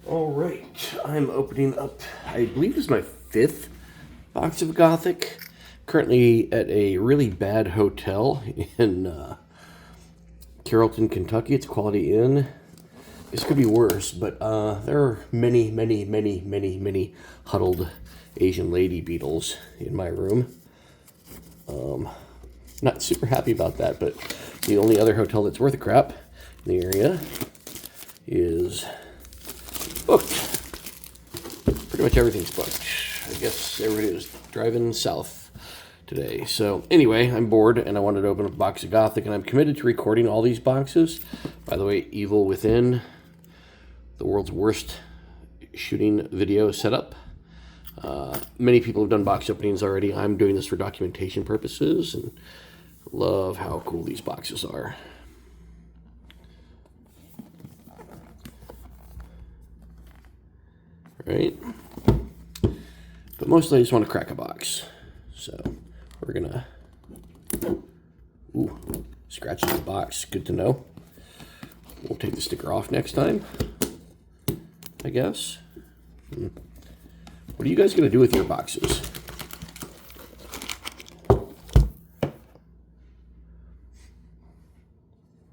All right, I'm opening up, I believe this is my 5th box of Gothic. Currently at a really bad hotel in Carrollton, Kentucky. It's Quality Inn. This could be worse, but there are many huddled Asian lady beetles in my room. Not super happy about that, but the only other hotel that's worth a crap in the area is booked. Pretty much everything's booked. I guess everybody was driving south today. So anyway, I'm bored and I wanted to open up a box of Gothic, and I'm committed to recording all these boxes. By the way, Evil Within, the world's worst shooting video setup. Many people have done box openings already. I'm doing this for documentation purposes and love how cool these boxes are. Right? But mostly I just want to crack a box. So we're gonna, scratches the box, good to know. We'll take the sticker off next time, I guess. What are you guys gonna do with your boxes? I'm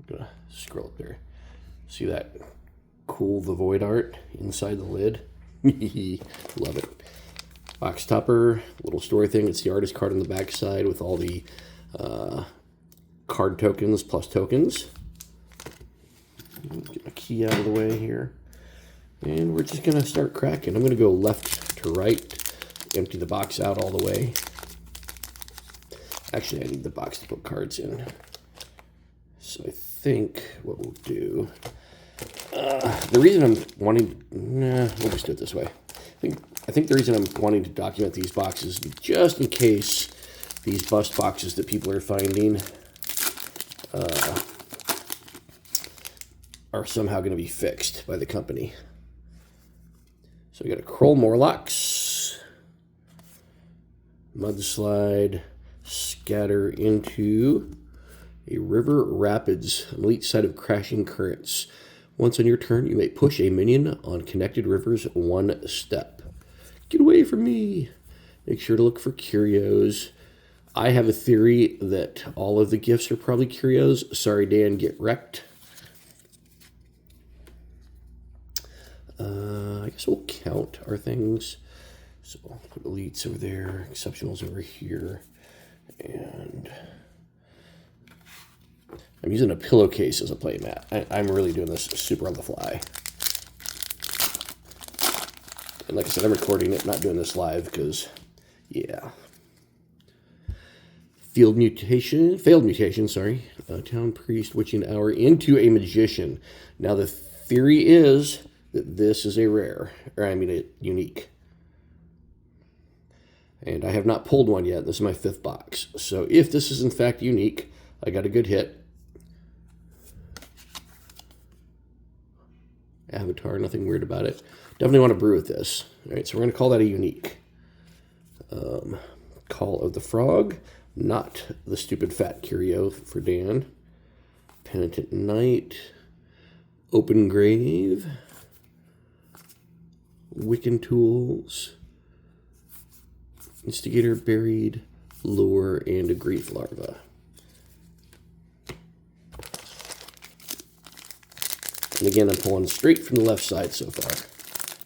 gonna scroll up there. See that cool The Void art inside the lid? Love it. Box topper, little story thing. It's the artist card on the back side with all the card tokens plus tokens. Get my key out of the way here. And we're just going to start cracking. I'm going to go left to right, empty the box out all the way. Actually, I need the box to put cards in. So I think what we'll do... the reason I'm wanting... we'll just do it this way. I think the reason I'm wanting to document these boxes is just in case these bust boxes that people are finding are somehow going to be fixed by the company. So we got a Kroll Morlocks, Mudslide, Scatter into a River Rapids, elite side of Crashing Currents. Once on your turn, you may push a minion on connected rivers 1 step. Get away from me. Make sure to look for curios. I have a theory that all of the gifts are probably curios. Sorry, Dan, get wrecked. I guess we'll count our things. So I'll put elites over there, exceptionals over here, and I'm using a pillowcase as a play mat. I'm really doing this super on the fly. And like I said, I'm recording it, not doing this live because, yeah. Failed mutation, sorry. Town priest, witching hour into a magician. Now the theory is that this is a rare, or I mean a unique. And I have not pulled one yet. This is my 5th box. So if this is in fact unique, I got a good hit. Avatar, nothing weird about it. Definitely want to brew with this. All right, so we're going to call that a unique. Call of the Frog, not the stupid fat curio for Dan. Penitent Knight, Open Grave, Wiccan Tools, Instigator Buried, Lure, and a Grief Larva. And again, I'm pulling straight from the left side so far.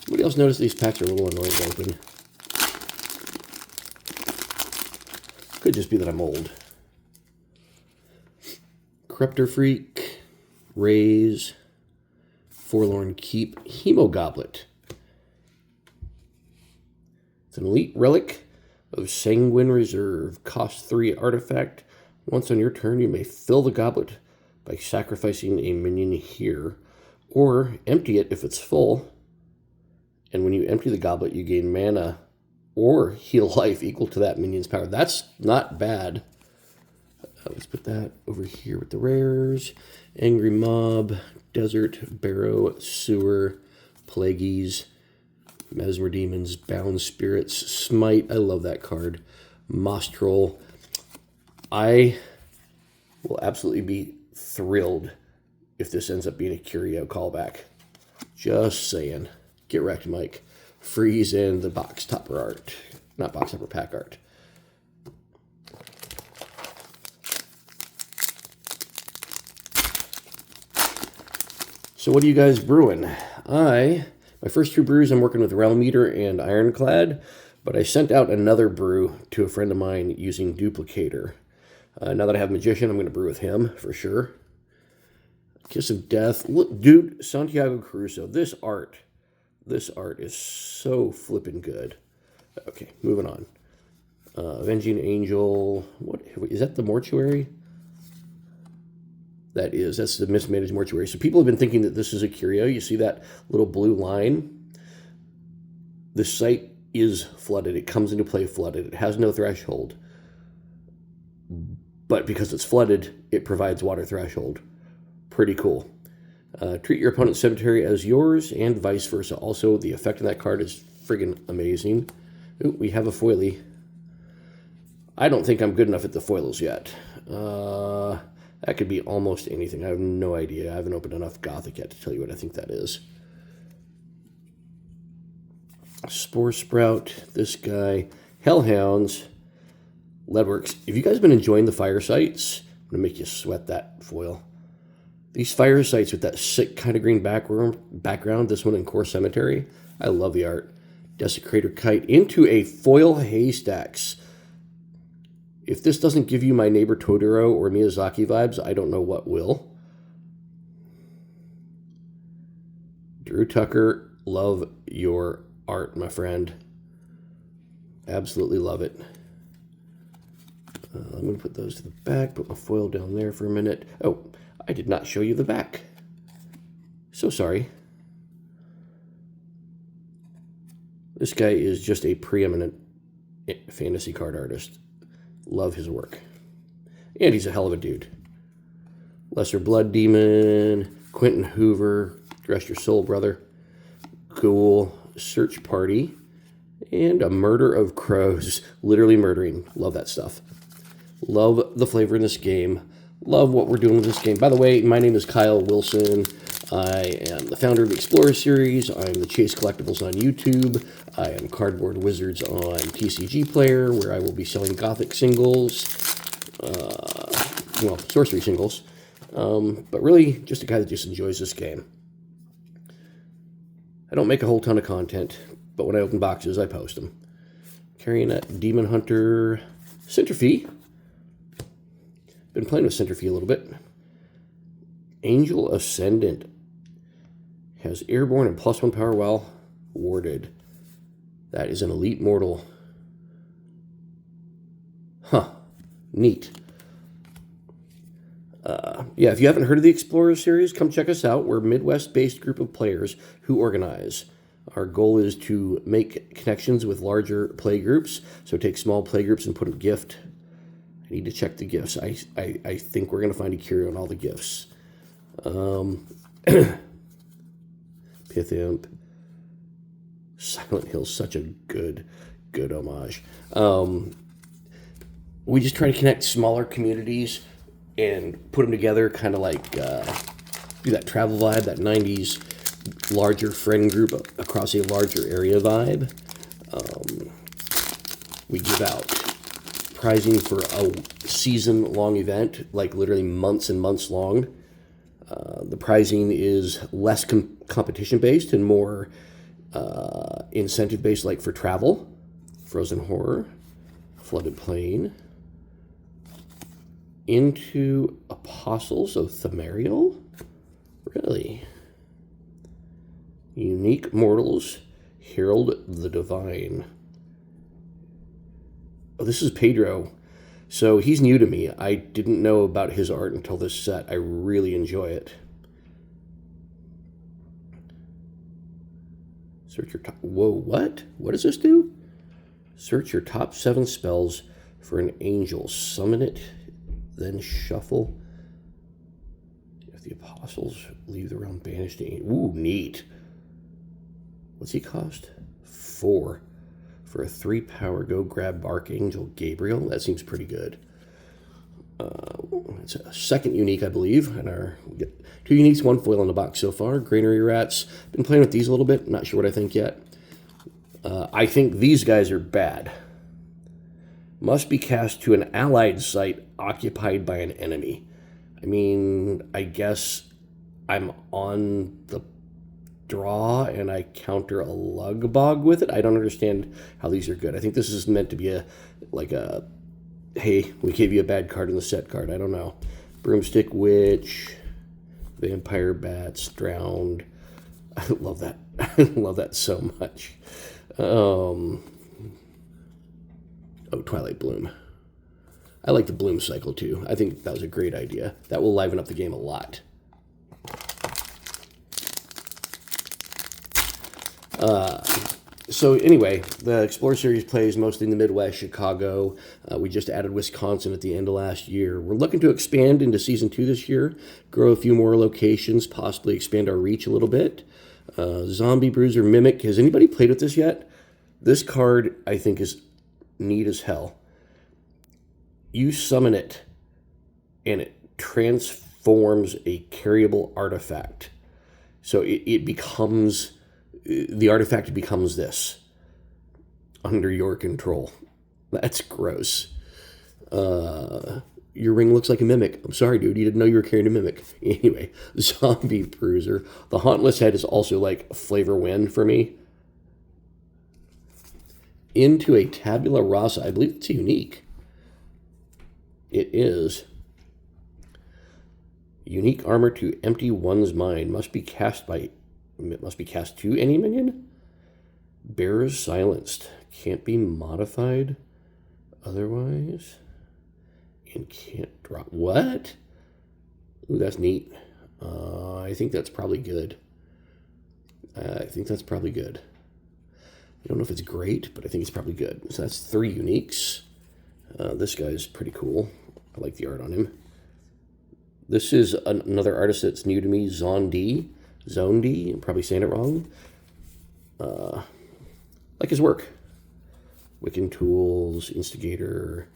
Anybody else notice these packs are a little annoying to open? Could just be that I'm old. Corruptor Freak, Raise, Forlorn Keep, Hemo Goblet. It's an elite relic of Sanguine Reserve. Cost 3 artifact. Once on your turn, you may fill the goblet by sacrificing a minion here, or empty it if it's full. And when you empty the goblet, you gain mana or heal life equal to that minion's power. That's not bad. Let's put that over here with the rares. Angry Mob, Desert, Barrow, Sewer, Plagueys, Mesmer Demons, Bound Spirits, Smite. I love that card. Mostrel. I will absolutely be thrilled if this ends up being a curio callback. Just saying. Get wrecked, Mike. Freeze and the box topper art. Not box topper, pack art. So what are you guys brewing? My first 2 brews, I'm working with Realm Eater and Ironclad, but I sent out another brew to a friend of mine using Duplicator. Now that I have Magician, I'm going to brew with him for sure. Kiss of Death. Look, dude, Santiago Caruso. This art is so flippin' good. Okay, moving on. Avenging Angel. What is that? The Mortuary? That's the Mismanaged Mortuary. So people have been thinking that this is a curio. You see that little blue line? The site is flooded. It comes into play flooded. It has no threshold. But because it's flooded, it provides water threshold. Pretty cool. Treat your opponent's cemetery as yours and vice versa. Also, the effect of that card is friggin' amazing. Ooh, we have a foilie. I don't think I'm good enough at the foils yet. That could be almost anything. I have no idea. I haven't opened enough Gothic yet to tell you what I think that is. Spore Sprout, this guy, Hellhounds, Leadworks. If you guys have been enjoying the fire sites, I'm going to make you sweat that foil. These fire sites with that sick kind of green background, this one in Core Cemetery, I love the art. Desecrator Kite into a foil haystacks. If this doesn't give you my neighbor Totoro or Miyazaki vibes, I don't know what will. Drew Tucker, love your art, my friend. Absolutely love it. I'm going to put those to the back, put my foil down there for a minute. Oh, I did not show you the back. So sorry. This guy is just a preeminent fantasy card artist. Love his work. And he's a hell of a dude. Lesser Blood Demon, Quentin Hoover, Rest Your Soul, brother. Cool. Search Party. And a Murder of Crows. Literally murdering. Love that stuff. Love the flavor in this game. Love what we're doing with this game. By the way, my name is Kyle Wilson. I am the founder of the Explorer series. I'm the Chase Collectibles on YouTube. I am Cardboard Wizards on TCG Player, where I will be selling Gothic singles, sorcery singles, but really just a guy that just enjoys this game. I don't make a whole ton of content, but when I open boxes, I post them. Carrying that Demon Hunter Centipede. Been playing with Centipede a little bit. Angel Ascendant. Has airborne and +1 power while warded. That is an elite mortal. Huh. Neat. Yeah, if you haven't heard of the Explorer series, come check us out. We're a Midwest-based group of players who organize. Our goal is to make connections with larger play groups. So take small play groups and put a gift. I need to check the gifts. I think we're going to find a curio on all the gifts. Pith Imp. Silent Hill's such a good homage. We just try to connect smaller communities and put them together, kind of like do that travel vibe, that 90s larger friend group across a larger area vibe. We give out prizing for a season-long event, like literally months and months long. The prizing is less competition-based and more incentive-based, like for travel. Frozen Horror, Flooded Plain, Into Apostles of Themariel? Really? Unique Mortals, Herald the Divine. Oh, this is Pedro. So he's new to me. I didn't know about his art until this set. I really enjoy it. Search your top... Whoa, what? What does this do? Search your top 7 spells for an angel. Summon it, then shuffle. If the apostles leave the realm banished to... Ooh, neat. What's he cost? 4. For a 3 power, go grab Archangel Gabriel. That seems pretty good. It's a second unique, I believe. And we get 2 uniques, 1 foil in the box so far. Granary Rats. Been playing with these a little bit. Not sure what I think yet. I think these guys are bad. Must be cast to an allied site occupied by an enemy. I mean, I guess I'm on the draw and I counter a lug bog with it. I don't understand how these are good. I think this is meant to be a hey, we gave you a bad card in the set card. I don't know. Broomstick Witch, Vampire Bats, Drowned. I love that. I love that so much. Oh, Twilight Bloom. I like the Bloom cycle too. I think that was a great idea. That will liven up the game a lot. So anyway, the Explorer Series plays mostly in the Midwest, Chicago. We just added Wisconsin at the end of last year. We're looking to expand into Season 2 this year, grow a few more locations, possibly expand our reach a little bit. Zombie Bruiser Mimic. Has anybody played with this yet? This card, I think, is neat as hell. You summon it, and it transforms a carryable artifact. So it becomes... the artifact becomes this under your control. That's gross. Your ring looks like a mimic. I'm sorry, dude. You didn't know you were carrying a mimic. Anyway, Zombie Bruiser. The Hauntless Head is also like a flavor win for me. Into a Tabula Rasa. I believe it's unique. It is. Unique armor to empty one's mind. Must be cast to any minion. Bearers silenced. Can't be modified otherwise. And can't drop. What? Ooh, that's neat. I think that's probably good. I don't know if it's great, but I think it's probably good. So that's 3 uniques. This guy's pretty cool. I like the art on him. This is another artist that's new to me, Zone D. I'm probably saying it wrong. Like his work. Wiccan Tools, Instigator.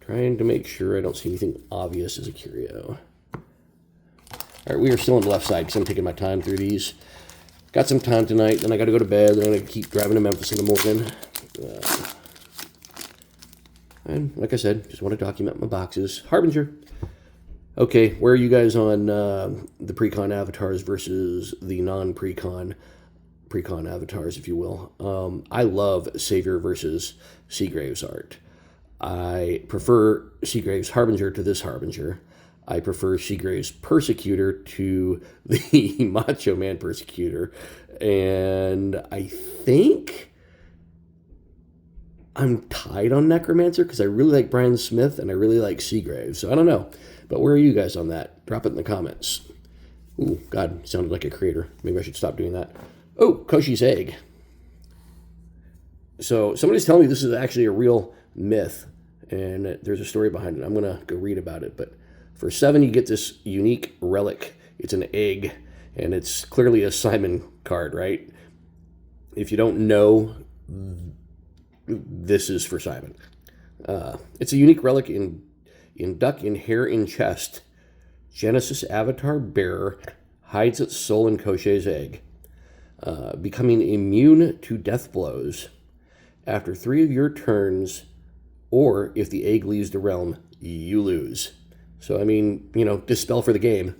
Trying to make sure I don't see anything obvious as a curio. Alright, we are still on the left side because I'm taking my time through these. Got some time tonight, then I got to go to bed, then I'm going to keep driving to Memphis in the morning. And like I said, just want to document my boxes. Harbinger. Okay, where are you guys on the pre-con avatars versus the non-pre-con avatars, if you will? I love Savior versus Seagrave's art. I prefer Seagrave's Harbinger to this Harbinger. I prefer Seagrave's Persecutor to the Macho Man Persecutor. And I think I'm tied on Necromancer because I really like Brian Smith and I really like Seagrave. So I don't know. But where are you guys on that? Drop it in the comments. Ooh, God, sounded like a creator. Maybe I should stop doing that. Oh, Koshi's Egg. So somebody's telling me this is actually a real myth, and there's a story behind it. I'm going to go read about it. But for 7, you get this unique relic. It's an egg, and it's clearly a Simon card, right? If you don't know, this is for Simon. It's a unique relic in duck in hair in chest. Genesis avatar bearer hides its soul in Koshi's egg, becoming immune to death blows after 3 of your turns, or if the egg leaves the realm, you lose. So, I mean, dispel for the game.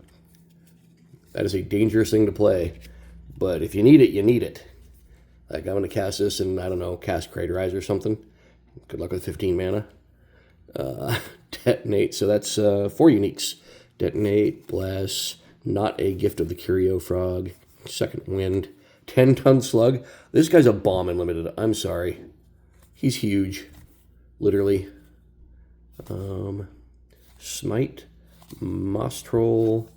That is a dangerous thing to play. But if you need it, you need it. Like, I'm going to cast this and, I don't know, cast Craterize or something. Good luck with 15 mana. Detonate. So that's 4 uniques. Detonate, Bless, not a Gift of the Curio Frog, Second Wind, 10-ton Slug. This guy's a bomb in Limited. I'm sorry. He's huge. Literally. Smite, Mostrol.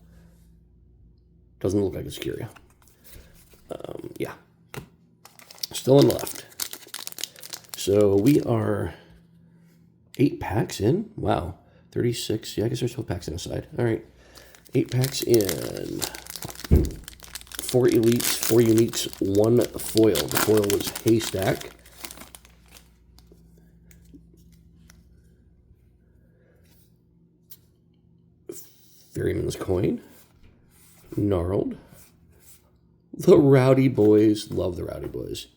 Doesn't look like it's Curio. Yeah. Still on the left. So we are 8 packs in. Wow. 36. Yeah, I guess there's 12 packs in a side. All right. 8 packs in. 4 elites, 4 uniques, 1 foil. The foil was Haystack. Ferryman's Coin, Gnarled, the Rowdy Boys, love the Rowdy Boys,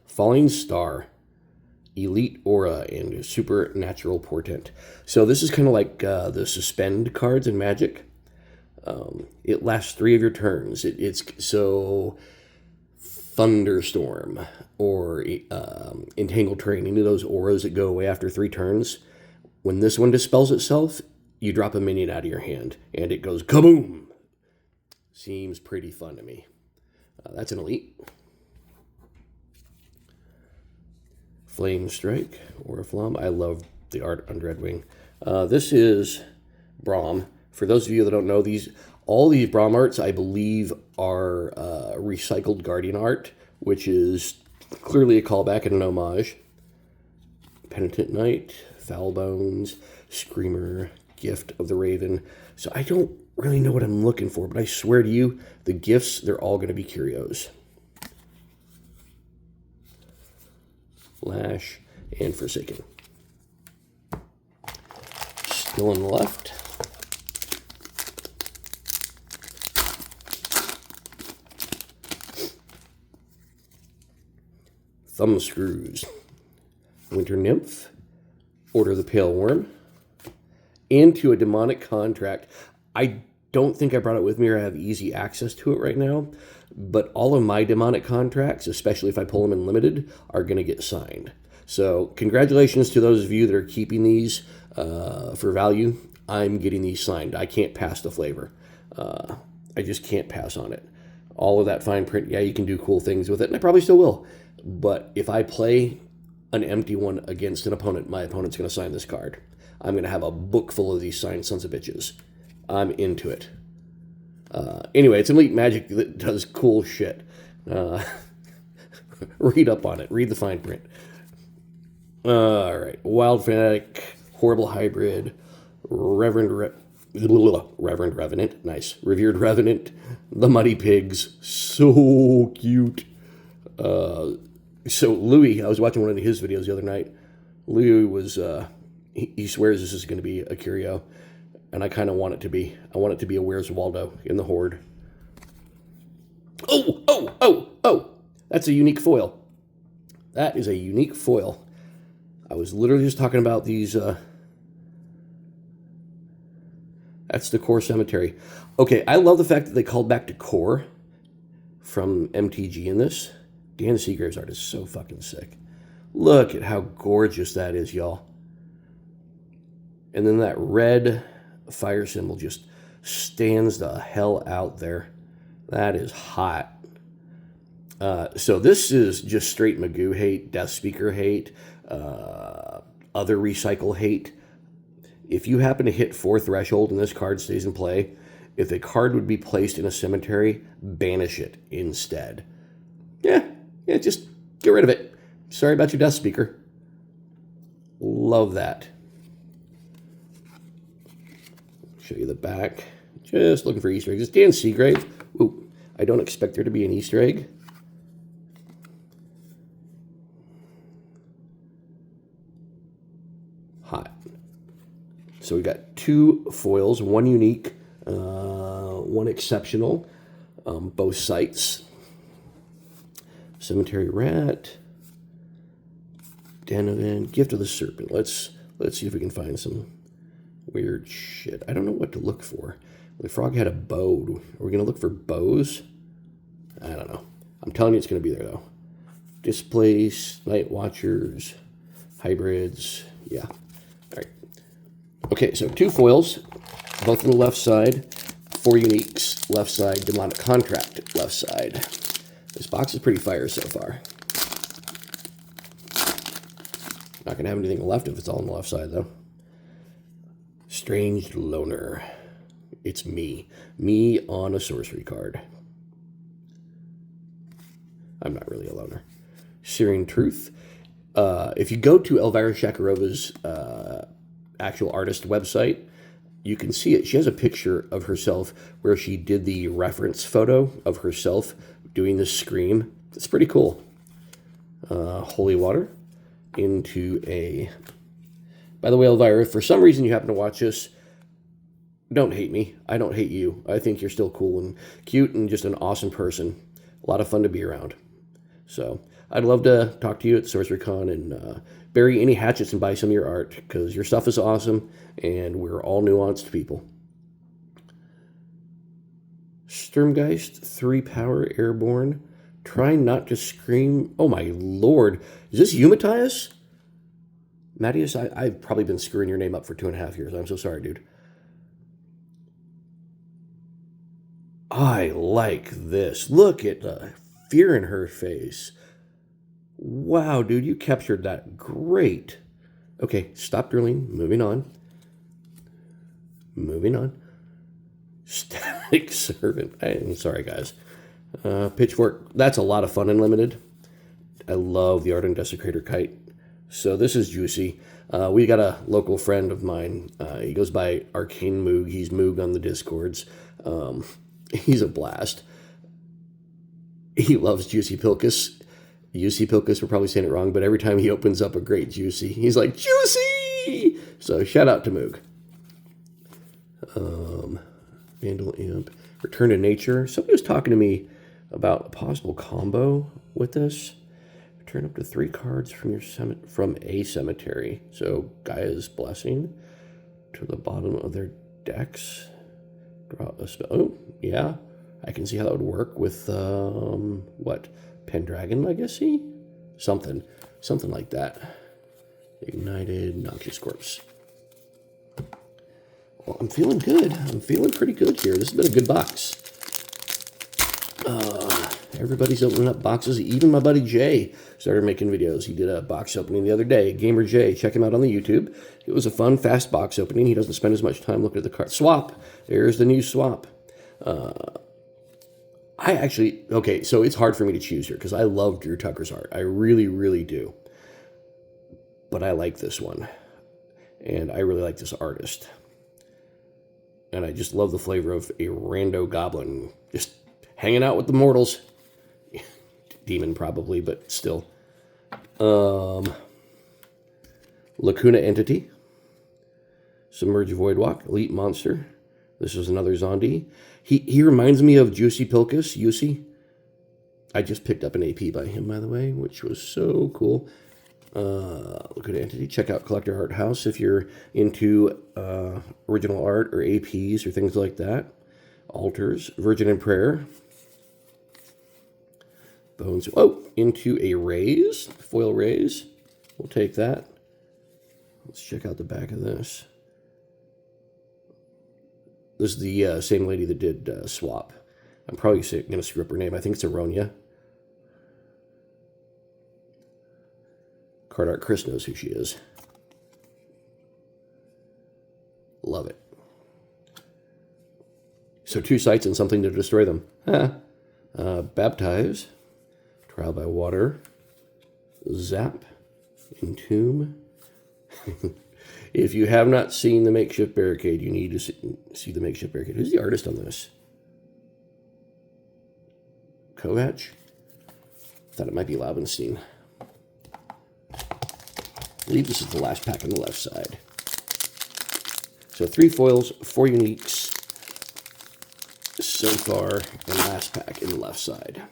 Falling Star, Elite Aura, and Supernatural Portent. So this is kind of like the Suspend cards in Magic. It lasts 3 of your turns. It's so Thunderstorm or Entangled Terrain, any of those auras that go away after 3 turns. When this one dispels itself, you drop a minion out of your hand, and it goes kaboom. Seems pretty fun to me. That's an elite. Flame Strike, Oriflamme. I love the art on Dreadwing. This is Braum. For those of you that don't know, all these Braum arts, I believe, are recycled Guardian art, which is clearly a callback and an homage. Penitent Knight, Foul Bones, Screamer, Gift of the Raven. So I don't really know what I'm looking for, but I swear to you, the gifts, they're all going to be curios. Lash and Forsaken. Still on the left. Thumbscrews, Winter Nymph, Order the Pale Worm, Into a Demonic Contract. I don't think I brought it with me or have easy access to it right now, but all of my demonic contracts, especially if I pull them in limited, are going to get signed. So congratulations to those of you that are keeping these for value. I'm getting these signed. I can't pass the flavor. I just can't pass on it. All of that fine print, yeah, you can do cool things with it, and I probably still will. But if I play an empty one against an opponent, my opponent's going to sign this card. I'm going to have a book full of these signed sons of bitches. I'm into it. Anyway, it's Elite Magic that does cool shit. Read up on it. Read the fine print. All right. Wild Fanatic, Horrible Hybrid, Reverend Revenant. Nice. Revered Revenant. The Muddy Pigs. So cute. So Louis, I was watching one of his videos the other night. Louis was, he swears this is going to be a curio. And I kind of want it to be. I want it to be a Where's Waldo in the Horde. Oh! That's a unique foil. That is a unique foil. I was literally just talking about these. That's the Core Cemetery. Okay, I love the fact that they called back to Core from MTG in this. Dan Seagrave's art is so fucking sick. Look at how gorgeous that is, y'all. And then that red fire symbol just stands the hell out there. That is hot. So this is just straight Magoo hate, Death Speaker hate, other recycle hate. If you happen to hit 4 threshold and this card stays in play, if a card would be placed in a cemetery, banish it instead. Yeah, just get rid of it. Sorry about your Death Speaker. Love that. Show you the back. Just looking for Easter eggs. It's Dan Seagrave. Ooh, I don't expect there to be an Easter egg. Hot. So we got 2 foils, 1 unique, 1 exceptional, both sites. Cemetery Rat, Denovan, Gift of the Serpent. Let's see if we can find some weird shit. I don't know what to look for. The frog had a bow. Are we going to look for bows? I don't know. I'm telling you it's going to be there, though. Displace, Night Watchers, Hybrids. Yeah. All right. Okay, so 2 foils, both on the left side. 4 uniques, left side. Demonic Contract, left side. This box is pretty fire so far. Not going to have anything left if it's all on the left side, though. Strange Loner. It's me. Me on a sorcery card. I'm not really a loner. Searing Truth. If you go to Elvira Shakarova's actual artist website, you can see it. She has a picture of herself where she did the reference photo of herself doing the scream. It's pretty cool. Holy Water into a... By the way, Elvira, if for some reason you happen to watch this, Don't hate me. I don't hate you. I think you're still cool and cute and just an awesome person. A lot of fun to be around. So I'd love to talk to you at SorceryCon and bury any hatchets and buy some of your art because your stuff is awesome and we're all nuanced people. Sturmgeist, 3 power, airborne. Try not to scream. Oh my lord. Is this you, Matthias? Matthias, I've probably been screwing your name up for 2.5 years. I'm so sorry, dude. I like this. Look at the fear in her face. Wow, dude, you captured that great. Okay, stop drilling. Moving on. Moving on. Static Servant. I'm sorry, guys. Pitchfork. That's a lot of fun in Limited. I love the Ardent Desecrator Kite. So this is juicy. We got a local friend of mine. He goes by Arcane Moog. He's Moog on the Discords. He's a blast. He loves Juicy Pilkus. Juicy Pilkus, we're probably saying it wrong, but every time he opens up a great Juicy, he's like, Juicy! So shout out to Moog. Vandal Imp. Return to Nature. Somebody was talking to me about a possible combo with this. Return up to 3 cards from a cemetery. So Gaia's Blessing to the bottom of their decks. Draw a spell. Oh, yeah. I can see how that would work with, what? Pendragon Legacy? Something like that. Ignited Noxious Corpse. Well, I'm feeling good. I'm feeling pretty good here. This has been a good box. Everybody's opening up boxes. Even my buddy Jay started making videos. He did a box opening the other day. Gamer Jay, check him out on the YouTube. It was a fun, fast box opening. He doesn't spend as much time looking at the card. Swap. There's the new swap. Okay, so it's hard for me to choose here because I love Drew Tucker's art. I really, really do. But I like this one. And I really like this artist. And I just love the flavor of a rando goblin just hanging out with the mortals. Demon probably, but still. Lacuna Entity. Submerge Voidwalk. Elite Monster. This is another Zombie. He reminds me of Juicy Pilkus. Juicy. I just picked up an AP by him, by the way, which was so cool. Lacuna Entity. Check out Collector Art House if you're into original art or APs or things like that. Altars. Virgin and Prayer. Bones. Oh, into a raise. Foil raise. We'll take that. Let's check out the back of this. This is the same lady that did Swap. I'm probably going to screw up her name. I think it's Aronia. Card Art Chris knows who she is. Love it. So 2 sites and something to destroy them. Baptize. Trial by Water. Zap. Entomb. If you have not seen the Makeshift Barricade, you need to see the Makeshift Barricade. Who's the artist on this? Kovac? Thought it might be Laubenstein. I believe this is the last pack on the left side. So 3 foils, 4 uniques so far, and last pack in the left side.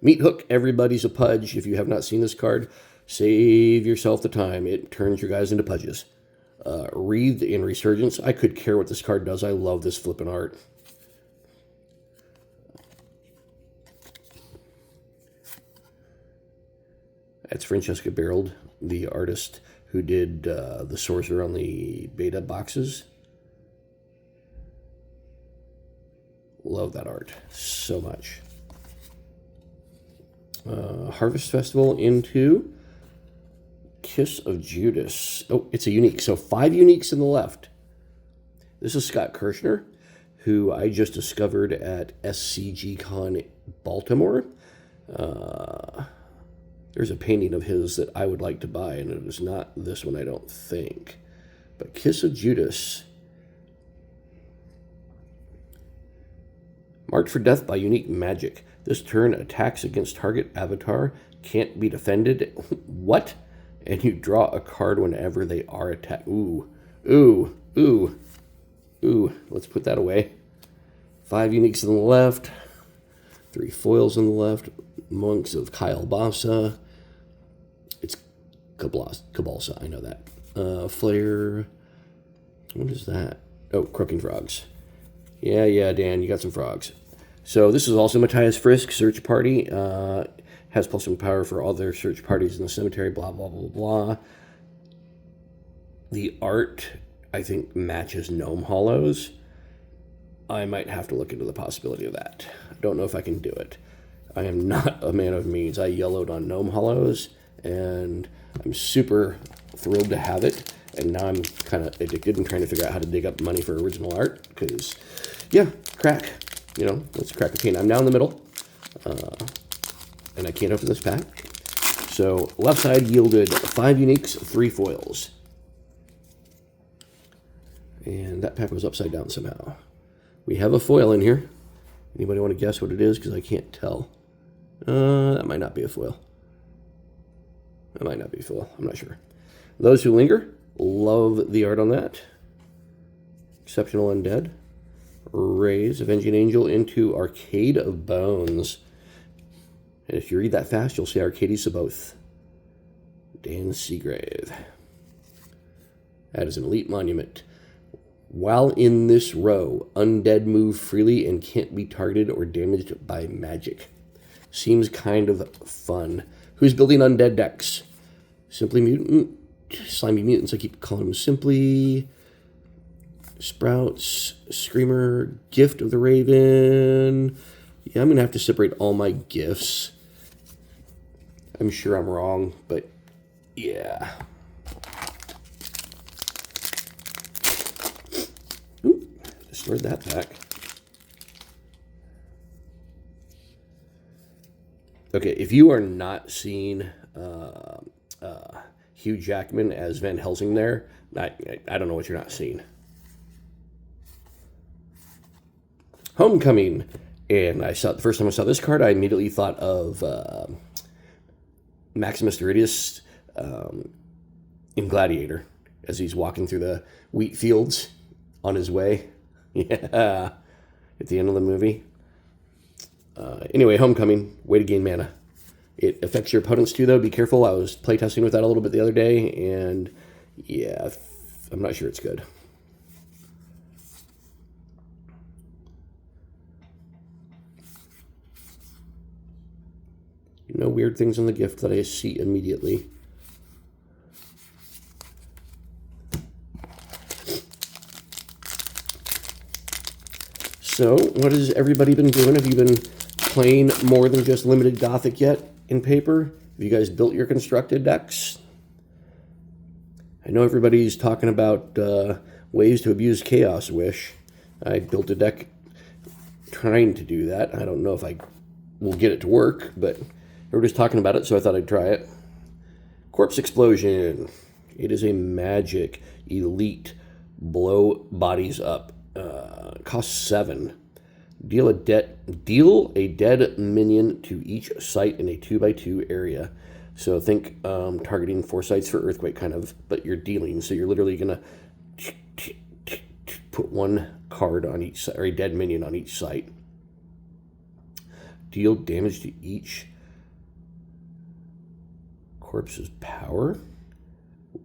Meat Hook, everybody's a pudge. If you have not seen this card, save yourself the time. It turns your guys into pudges. Wreathed in Resurgence. I could care what this card does. I love this flippin' art. That's Francesca Barreld, the artist who did the Sorcerer on the beta boxes. Love that art so much. Harvest Festival into Kiss of Judas. Oh, it's a unique. So 5 uniques in the left. This is Scott Kirshner, who I just discovered at SCG-Con Baltimore. There's a painting of his that I would like to buy, and it is not this one, I don't think. But Kiss of Judas. Marked for death by unique magic. This turn attacks against target avatar. Can't be defended. What? And you draw a card whenever they are attacked. Ooh. Ooh. Ooh. Ooh, let's put that away. 5 uniques on the left. 3 foils on the left. Monks of Kyle Bassa. It's Cabalsa, I know that. Flare. What is that? Oh, Croaking Frogs. Yeah, Dan, you got some frogs. So this is also Matthias Frisk, Search Party. Has +1 power for all their search parties in the cemetery, blah, blah, blah, blah. The art, I think, matches Gnome Hollows. I might have to look into the possibility of that. I don't know if I can do it. I am not a man of means. I yellowed on Gnome Hollows, and I'm super thrilled to have it. And now I'm kind of addicted and trying to figure out how to dig up money for original art. Because, yeah, crack. You know, let's crack a cane. I'm now in the middle, and I can't open this pack. So left side yielded 5 uniques, 3 foils. And that pack was upside down somehow. We have a foil in here. Anybody want to guess what it is? Because I can't tell. That might not be a foil. That might not be a foil. I'm not sure. Those who linger, love the art on that. Exceptional Undead. Raise Avenging Angel into Arcade of Bones. And if you read that fast, you'll see Arcades of both. Dan Seagrave. That is an elite monument. While in this row, undead move freely and can't be targeted or damaged by magic. Seems kind of fun. Who's building undead decks? Simply Mutant. Slimy Mutants, I keep calling them Simply. Sprouts. Screamer. Gift of the Raven. Yeah, I'm going to have to separate all my gifts. I'm sure I'm wrong, but yeah. Destroyed that pack. Okay, if you are not seeing Hugh Jackman as Van Helsing there, I don't know what you're not seeing. Homecoming. And I saw the first time I saw this card, I immediately thought of Maximus Duridius in Gladiator as he's walking through the wheat fields on his way. Yeah, at the end of the movie. Anyway, Homecoming, way to gain mana. It affects your opponents too, though. Be careful. I was playtesting with that a little bit the other day, and yeah, I'm not sure it's good. No weird things on the gift that I see immediately. So, what has everybody been doing? Have you been playing more than just limited Gothic yet in paper? Have you guys built your constructed decks? I know everybody's talking about ways to abuse Chaos Wish. I built a deck trying to do that. I don't know if I will get it to work, but everybody's talking about it, so I thought I'd try it. Corpse Explosion. It is a magic elite blow bodies up. Costs 7. Deal a dead minion to each site in a 2x2 area. So think targeting 4 sites for Earthquake kind of, but you're dealing. So you're literally going to put 1 card on each site, or a dead minion on each site. Deal damage to each corpse's power.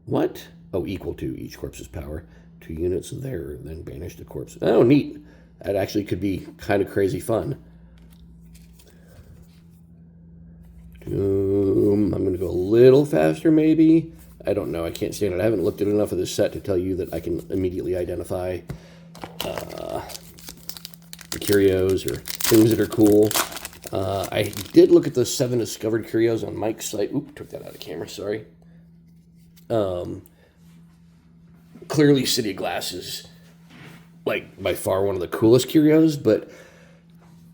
What? Oh, equal to each corpse's power. 2 units there, then banish the corpse. Oh, neat. That actually could be kind of crazy fun. I'm going to go a little faster, maybe. I don't know. I can't stand it. I haven't looked at enough of this set to tell you that I can immediately identify the curios or things that are cool. I did look at the 7 discovered curios on Mike's site. Oop, took that out of camera, sorry. Clearly, City of Glass is, like, by far one of the coolest curios, but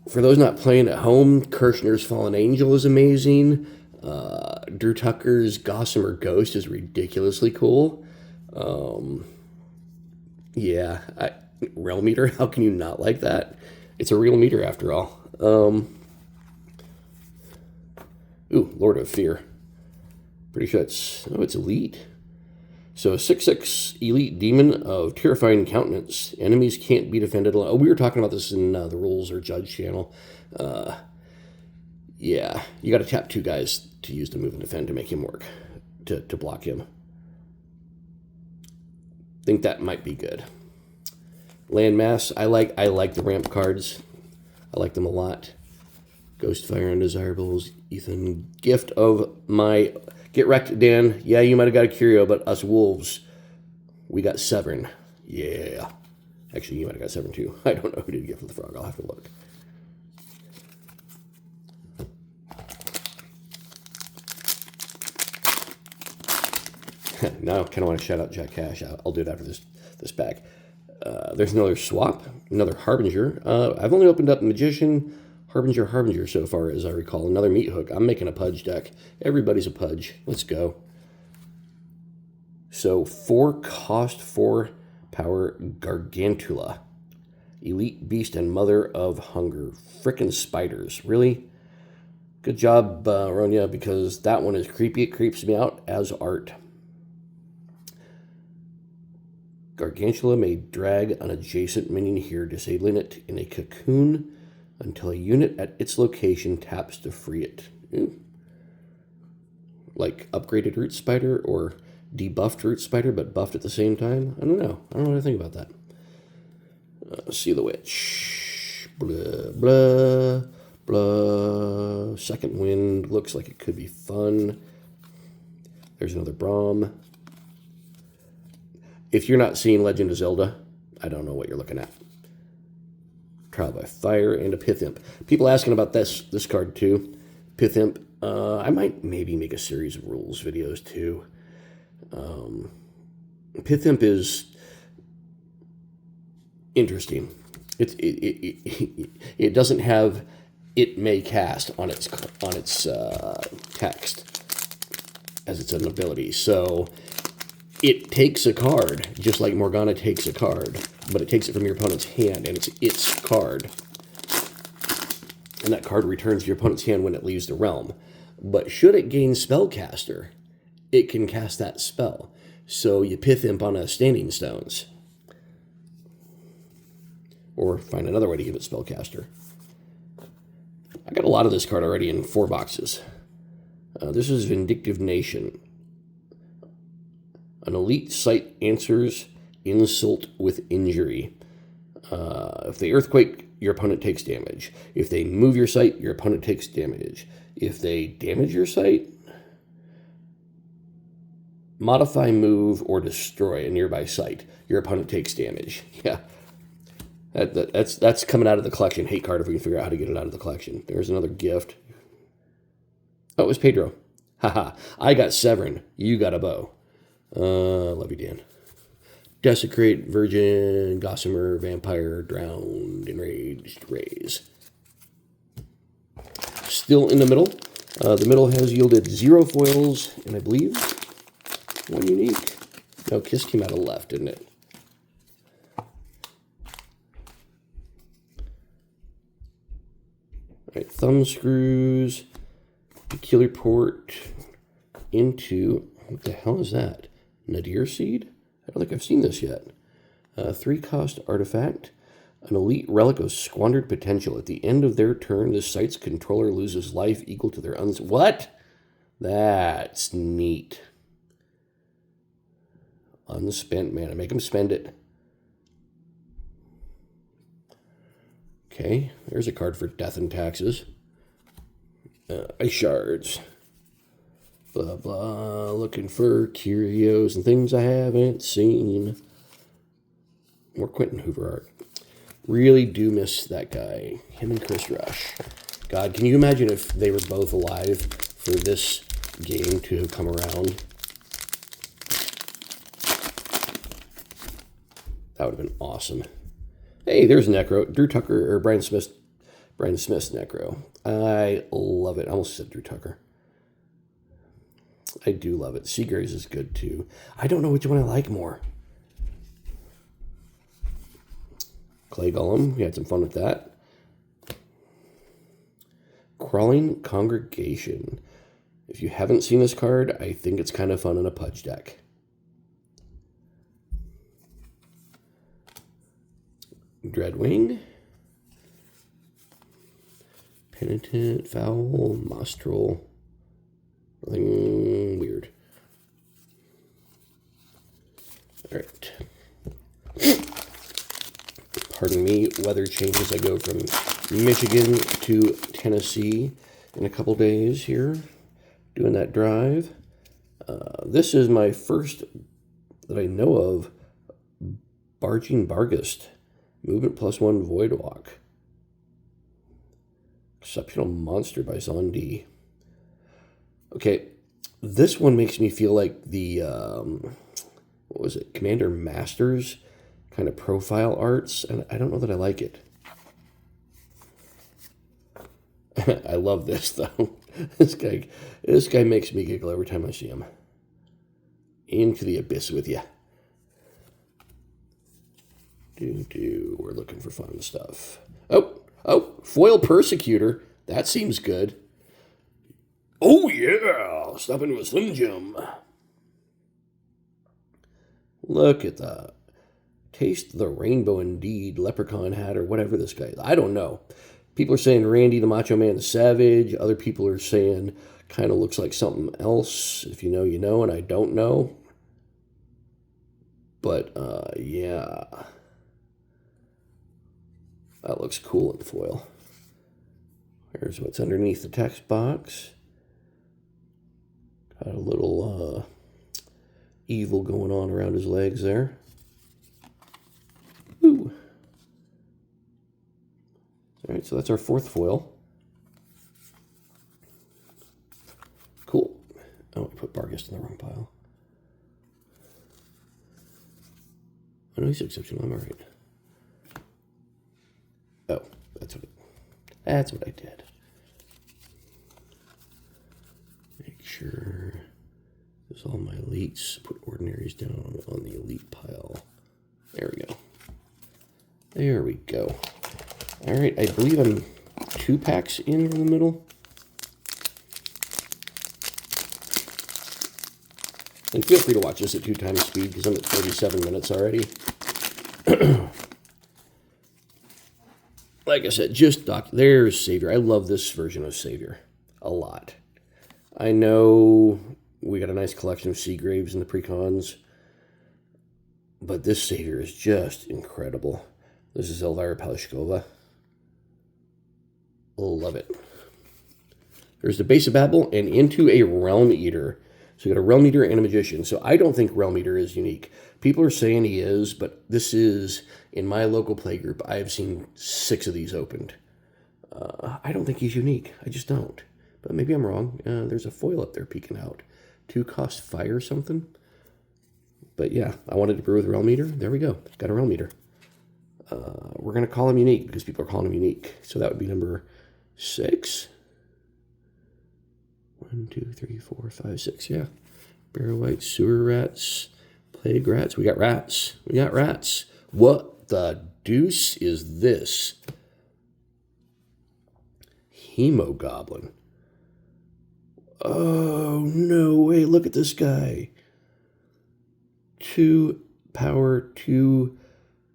for those not playing at home, Kirshner's Fallen Angel is amazing. Drew Tucker's Gossamer Ghost is ridiculously cool. Yeah, Realm Eater, how can you not like that? It's a real meter after all. Ooh, Lord of Fear. Pretty sure it's elite. So a 6/6 elite demon of terrifying countenance. Enemies can't be defended alone. Oh, we were talking about this in the rules or judge channel. Yeah, you got to tap 2 guys to use the move and defend to make him work, to block him. Think that might be good. Landmass, I like the ramp cards. I like them a lot. Ghostfire Undesirables, Ethan. Gift of my... Get wrecked, Dan. Yeah, you might have got a curio, but us wolves, we got Severn. Yeah. Actually, you might have got Severn too. I don't know who did Gift of the Frog. I'll have to look. Now I kind of want to shout out Jack Cash. I'll do it after this pack. There's another swap, another Harbinger. I've only opened up Magician, Harbinger so far, as I recall. Another Meat Hook. I'm making a Pudge deck. Everybody's a Pudge. Let's go. So 4 cost, 4 power Gargantula. Elite Beast and Mother of Hunger. Frickin' spiders. Really? Good job, Ronya, because that one is creepy. It creeps me out as art. Gargantula may drag an adjacent minion here, disabling it in a cocoon until a unit at its location taps to free it. Ooh. Like upgraded Root Spider or debuffed Root Spider, but buffed at the same time? I don't know. I don't know what to think about that. See the Witch. Blah, blah, blah. Second Wind looks like it could be fun. There's another Braum. If you're not seeing Legend of Zelda, I don't know what you're looking at. Trial by Fire and a Pith Imp. People asking about this card too. Pith Imp. I might maybe make a series of rules videos too. Pith Imp is interesting. It doesn't have "it may cast" on its text as it's an ability. So it takes a card, just like Morgana takes a card, but it takes it from your opponent's hand, and it's its card. And that card returns to your opponent's hand when it leaves the realm. But should it gain Spellcaster, it can cast that spell. So you Pith Imp on a Standing Stones. Or find another way to give it Spellcaster. I got a lot of this card already in 4 boxes. This is Vindictive Nation. An elite site answers insult with injury. If they earthquake, your opponent takes damage. If they move your site, your opponent takes damage. If they damage your site, modify, move, or destroy a nearby site, your opponent takes damage. Yeah, that's coming out of the collection. Hate card if we can figure out how to get it out of the collection. There's another gift. Oh, it was Pedro. Haha, I got Severn. You got a bow. Love you, Dan. Desecrate, Virgin, Gossamer, Vampire, Drowned, Enraged, Raise. Still in the middle. The middle has yielded 0 foils, and I believe 1 unique. No, Kiss came out of left, didn't it? All right, Thumb Screws, Peculiar Port, into, what the hell is that? Nadir Seed? I don't think I've seen this yet. 3 cost artifact. An elite relic of squandered potential. At the end of their turn, this site's controller loses life equal to their What? That's neat. Unspent mana. Make them spend it. Okay, there's a card for Death and Taxes. Ice Shards. Blah, blah, looking for curios and things I haven't seen. More Quentin Hoover art. Really do miss that guy. Him and Chris Rush. God, can you imagine if they were both alive for this game to have come around? That would have been awesome. Hey, there's Necro. Drew Tucker, or Brian Smith's Necro. I love it. I almost said Drew Tucker. I do love it. Seagraves is good too. I don't know which one I like more. Clay Golem, we had some fun with that. Crawling Congregation. If you haven't seen this card, I think it's kind of fun in a Pudge deck. Dreadwing. Penitent, Foul, Mostral. Nothing weird. Alright. Pardon me, weather changes. I go from Michigan to Tennessee in a couple days here, doing that drive. This is my first that I know of Barging Barghest. Movement +1 Void Walk. Exceptional Monster by Zondi. Okay, this one makes me feel like the, what was it, Commander Masters kind of profile arts, and I don't know that I like it. I love this, though. This guy makes me giggle every time I see him. Into the abyss with you. We're looking for fun stuff. Oh, Foil Persecutor. That seems good. Oh, yeah. Stop into a Slim Jim. Look at that. Taste the rainbow indeed. Leprechaun hat or whatever this guy is. I don't know. People are saying Randy the Macho Man the Savage. Other people are saying kind of looks like something else. If you know, you know, and I don't know. But, yeah. That looks cool in foil. Here's what's underneath the text box. Got a little evil going on around his legs there. Ooh. All right, so that's our fourth foil. Cool. Oh, I put Barghest in the wrong pile. Oh, no, he's exceptional. I'm all right. Oh, that's what I did. Make sure there's all my elites. Put ordinaries down on the elite pile. There we go. There we go. All right, I believe I'm 2 packs in the middle. And feel free to watch this at 2 times speed because I'm at 37 minutes already. Like I said, there's Savior. I love this version of Savior a lot. I know we got a nice collection of Seagraves in the precons, but this Savior is just incredible. This is Elvira Palashkova. Love it. There's the Base of Babel and into a Realm Eater. So you got a Realm Eater and a Magician. So I don't think Realm Eater is unique. People are saying he is, but this is, in my local playgroup, I have seen 6 of these opened. I don't think he's unique. I just don't. But maybe I'm wrong. There's a foil up there peeking out. 2 cost fire something. But yeah, I wanted to brew with Realm Eater. There we go. Got a Realm Eater. We're going to call him unique because people are calling him unique. So that would be number 6. 1, 2, 3, 4, 5, 6. Yeah. Barrow White, Sewer Rats, Plague Rats. We got rats. We got rats. What the deuce is this? Hemogoblin. Oh, no way. Look at this guy. 2 power, 2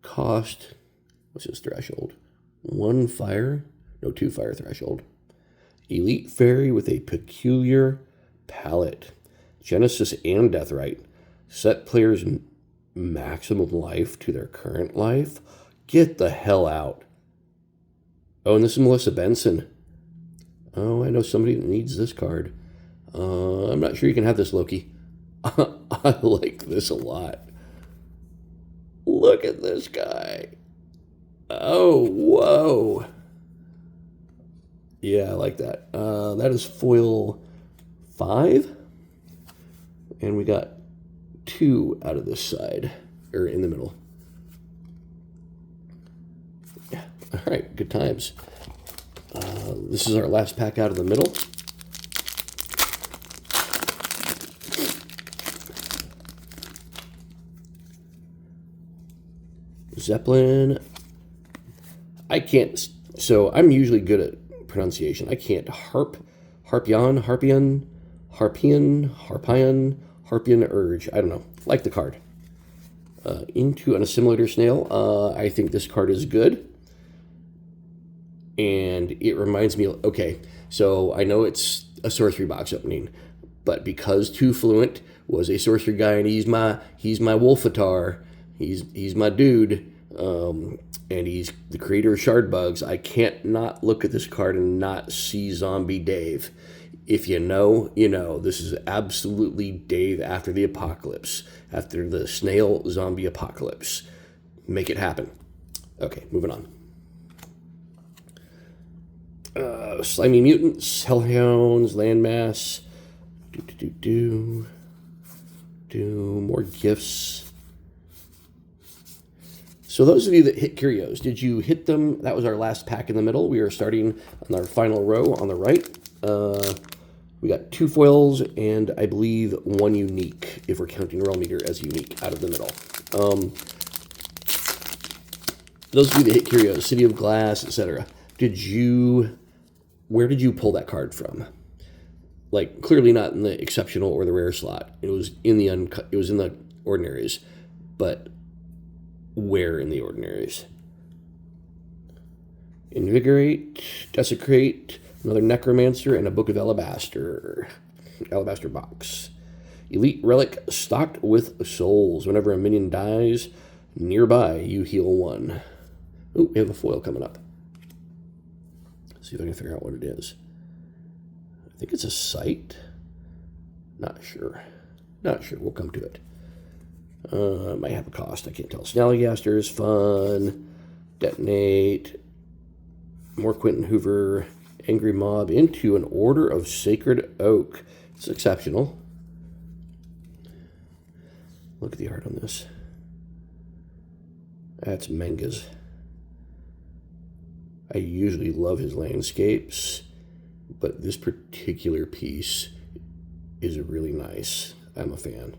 cost. What's his threshold? 1 fire? No, 2 fire threshold. Elite Fairy with a peculiar palette. Genesis and Deathrite. Set players maximum life to their current life. Get the hell out. Oh, and this is Melissa Benson. Oh, I know somebody that needs this card. I'm not sure you can have this, Loki. I like this a lot. Look at this guy. Oh, whoa. Yeah, I like that. That is foil 5. And we got 2 out of this side, or in the middle. Yeah, all right, good times. This is our last pack out of the middle. Zeppelin. I can't, so I'm usually good at pronunciation. I can't. Harpian, Urge. I don't know. Like the card. into an assimilator snail. I think this card is good. And it reminds me, okay, so I know it's a sorcery box opening, but because Too Fluent was a sorcery guy and he's my Wolfatar, he's my dude, and he's the creator of Shard Bugs, I can't not look at this card and not see Zombie Dave. If you know, you know. This is absolutely Dave after the apocalypse, after the snail zombie apocalypse. Make it happen. Okay, moving on. Slimy Mutants, Hellhounds, Landmass. More gifts. So those of you that hit curios, did you hit them? That was our last pack in the middle. We are starting on our final row on the right. We got 2 foils and I believe 1 unique, if we're counting Roll Meter as unique out of the middle. Those of you that hit curios, City of Glass, etc. Where did you pull that card from? Like, clearly not in the exceptional or the rare slot. It was in the ordinaries, but where in the ordinaries? Invigorate, Desecrate, another Necromancer, and a Book of Alabaster. Alabaster box. Elite Relic stocked with souls. Whenever a minion dies nearby, you heal 1. Ooh, we have a foil coming up. Let's see if I can figure out what it is. I think it's a sight. Not sure. We'll come to it. Might have a cost. I can't tell. Snallygaster is fun. Detonate. More Quentin Hoover. Angry Mob into an Order of Sacred Oak. It's exceptional. Look at the art on this. That's Menges. I usually love his landscapes, but this particular piece is really nice. I'm a fan.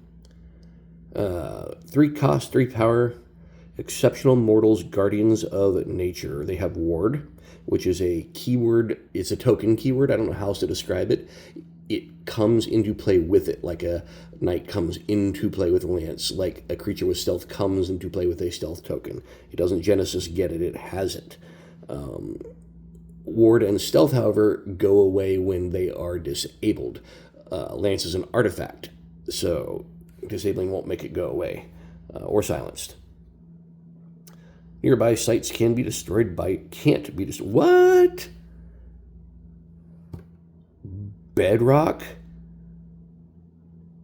3 cost, 3 power. Exceptional Mortals, Guardians of Nature. They have Ward, which is a keyword. It's a token keyword. I don't know how else to describe it. It comes into play with it, like a knight comes into play with a lance, like a creature with stealth comes into play with a stealth token. It doesn't Genesis get it, it has it. Ward and stealth, however, go away when they are disabled. Lance is an artifact, so disabling won't make it go away, or silenced. Nearby sites can be destroyed by... Can't be destroyed. What? Bedrock?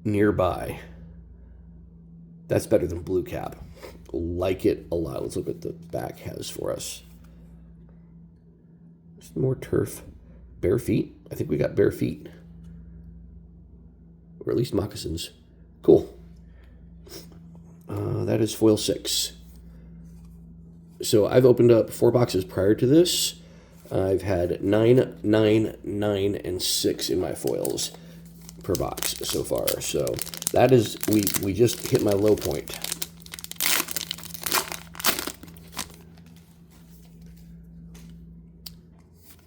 Nearby. That's better than Blue Cap. Like it a lot. Let's look what the back has for us. There's more turf. Bare feet? I think we got bare feet. Or at least moccasins. Cool. That is foil 6. So I've opened up 4 boxes prior to this. I've had 9, 9, 9, and 6 in my foils per box so far. So that is, we just hit my low point.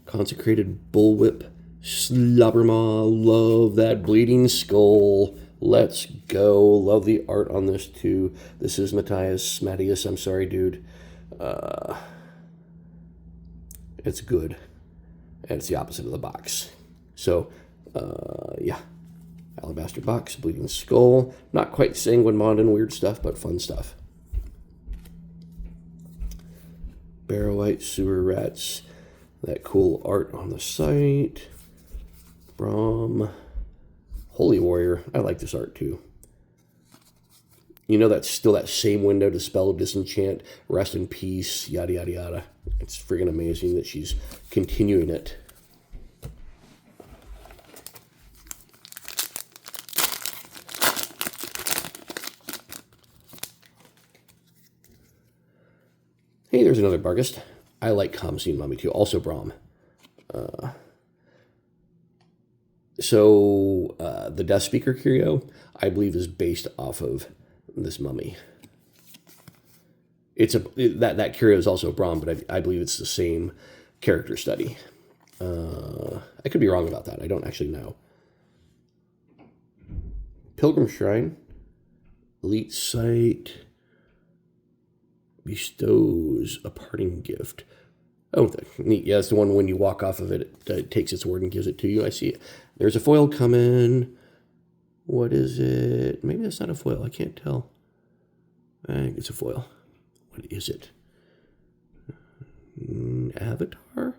Consecrated Bullwhip, Slobbermaw, love that Bleeding Skull. Let's go. Love the art on this too. This is Matthias Mattias. I'm sorry, dude. It's good. And it's the opposite of the box. So, yeah. Alabaster box, Bleeding Skull. Not quite Sanguine Mondin weird stuff, but fun stuff. Barrowite, Sewer Rats. That cool art on the site. Braum. Holy Warrior. I like this art too. You know, that's still that same window to spell Disenchant, Rest in Peace, yada, yada, yada. It's friggin' amazing that she's continuing it. Hey, there's another Barghest. I like Khamsin Mummy too. Also Braum. The Death Speaker curio, I believe, is based off of this mummy. It's that curio is also Braum, but I believe it's the same character study. I could be wrong about that. I don't actually know. Pilgrim Shrine, Elite Site, bestows a parting gift. Oh, neat. Yeah, it's the one when you walk off of it, it takes its word and gives it to you. I see it. There's a foil coming. What is it? Maybe that's not a foil. I can't tell. I think it's a foil. What is it? Avatar?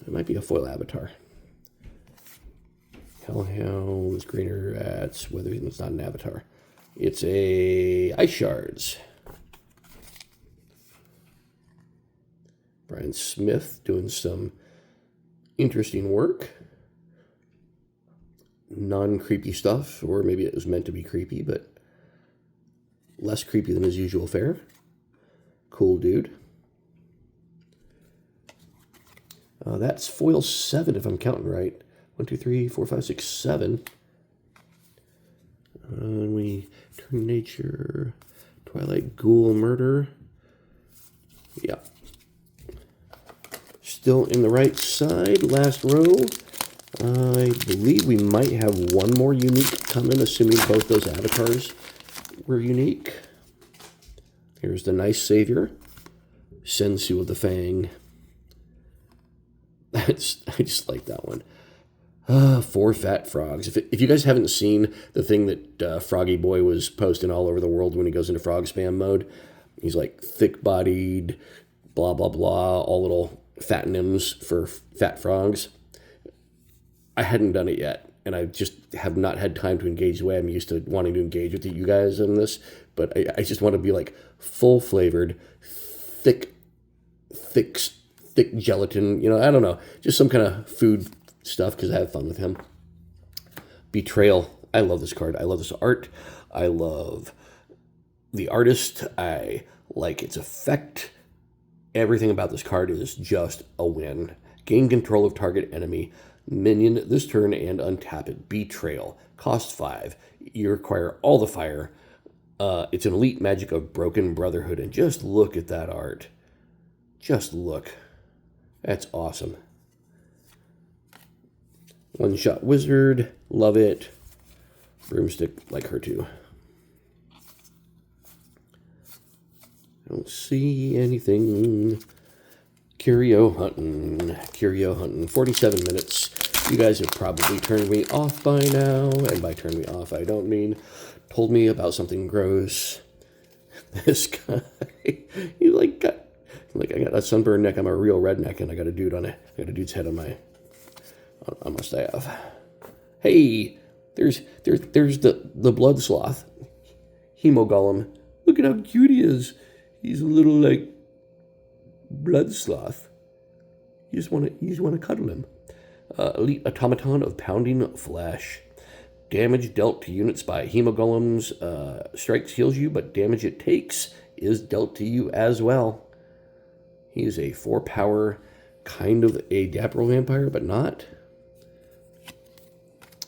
It might be a foil avatar. Hellhounds, greener rats, whether it's not an avatar. It's a Ice Shards. Brian Smith doing some interesting work. Non-creepy stuff, or maybe it was meant to be creepy, but less creepy than his usual fare. Cool dude. That's foil 7 if I'm counting right. 1, 2, 3, 4, 5, 6, 7. And we turn nature, Twilight Ghoul Murder. Yeah. Still in the right side, last row. I believe we might have one more unique coming, assuming both those avatars were unique. Here's the Nice Savior, Sensu of the Fang. I just like that one. 4 fat frogs. If you guys haven't seen the thing that Froggy Boy was posting all over the world when he goes into frog spam mode, he's like thick-bodied, blah, blah, blah, all little fatonyms for fat frogs. I hadn't done it yet, and I just have not had time to engage the way I'm used to wanting to engage with you guys in this, but I just want to be like full-flavored, thick gelatin, I don't know, just some kind of food stuff because I have fun with him. Betrayal. I love this card. I love this art. I love the artist. I like its effect. Everything about this card is just a win. Gain control of target enemy minion this turn and untap it. Betrayal. Cost 5. You require all the fire. It's an elite magic of Broken Brotherhood, and just look at that art. Just look. That's awesome. One-shot wizard. Love it. Broomstick, like her too. Don't see anything. Curio hunting. 47 minutes. You guys have probably turned me off by now. And by turn me off, I don't mean told me about something gross. This guy, he I got a sunburned neck. I'm a real redneck, and I got a dude's head on my staff. Hey, there's the blood sloth, Hemogolem. Look at how cute he is. He's a little blood sloth. You just want to cuddle him. Elite automaton of pounding flesh. Damage dealt to units by Hemogolems strikes heals you, but damage it takes is dealt to you as well. He is a 4-power, kind of a dapper vampire, but not.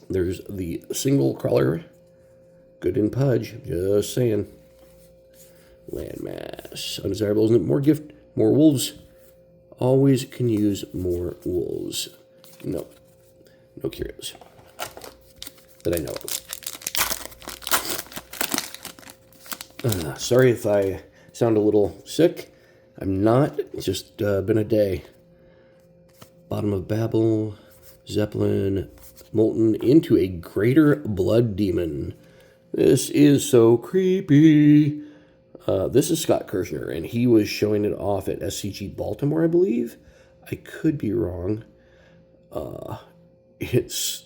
There's the single crawler. Good in Pudge, just saying. Landmass. Undesirables. More gift, more wolves. Always can use more wolves. No curios that I know of. Sorry if I sound a little sick. I'm not. It's just been a day. Bottom of Babel. Zeppelin. Molten into a greater blood demon. This is so creepy. This is Scott Kirshner, and he was showing it off at SCG Baltimore, I believe. I could be wrong. It's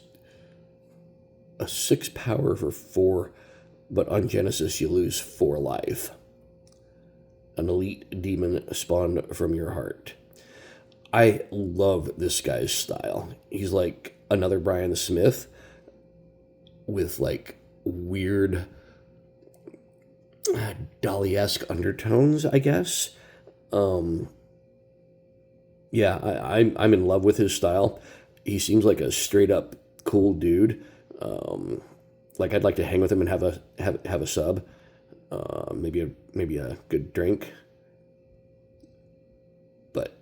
a 6 power for 4, but on Genesis you lose 4 life. An elite demon spawned from your heart. I love this guy's style. He's like another Brian Smith with weird Dali-esque undertones, I guess. Yeah, I'm in love with his style. He seems like a straight up cool dude. I'd like to hang with him and have a sub. Maybe a good drink. But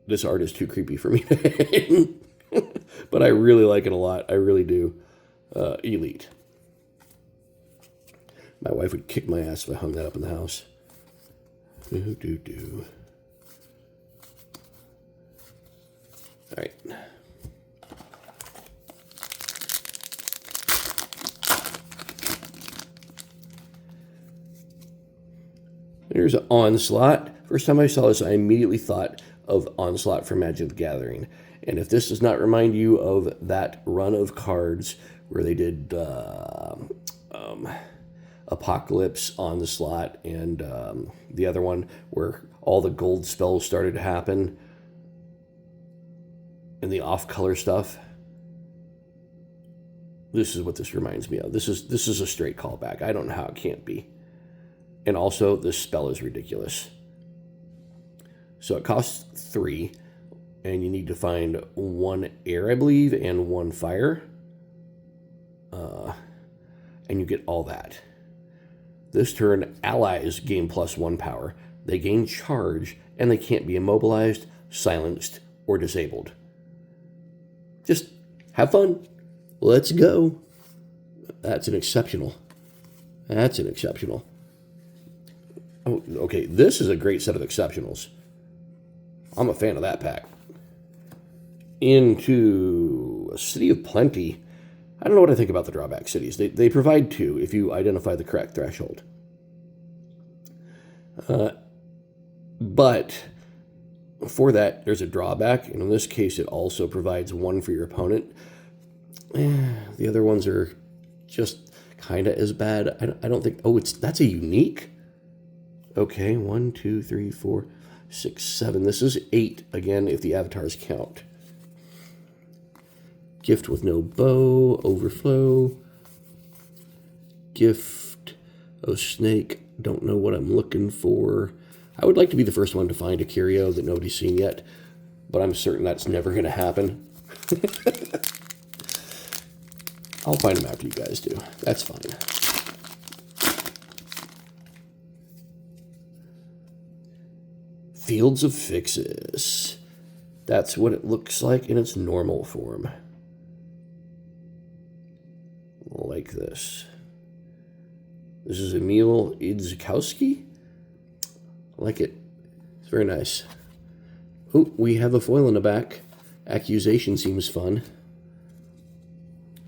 this art is too creepy for me. But I really like it a lot. I really do. Elite. My wife would kick my ass if I hung that up in the house. Do. All right. Here's an Onslaught. First time I saw this, I immediately thought of Onslaught from Magic the Gathering. And if this does not remind you of that run of cards where they did Apocalypse, Onslaught, and the other one where all the gold spells started to happen and the off-color stuff, this is what this reminds me of. This is a straight callback. I don't know how it can't be. And also, this spell is ridiculous. So it costs 3, and you need to find 1 air, I believe, and 1 fire. And you get all that. This turn, allies gain +1 power. They gain charge, and they can't be immobilized, silenced, or disabled. Just have fun. Let's go. That's an exceptional. Oh, okay, this is a great set of exceptionals. I'm a fan of that pack. Into a City of Plenty. I don't know what I think about the drawback cities. They provide 2 if you identify the correct threshold. But for that, there's a drawback. And in this case, it also provides 1 for your opponent. The other ones are just kind of as bad. I don't think... Oh, that's a unique? Okay, 1, 2, 3, 4, 6, 7. This is 8, again, if the avatars count. Gift with no bow, overflow. Gift, oh, snake, don't know what I'm looking for. I would like to be the first one to find a curio that nobody's seen yet, but I'm certain that's never going to happen. I'll find them after you guys do. That's fine. Fields of Fixes. That's what it looks like in its normal form. Like this. This is Emil Idzikowski. I like it. It's very nice. Oh, we have a foil in the back. Accusation seems fun.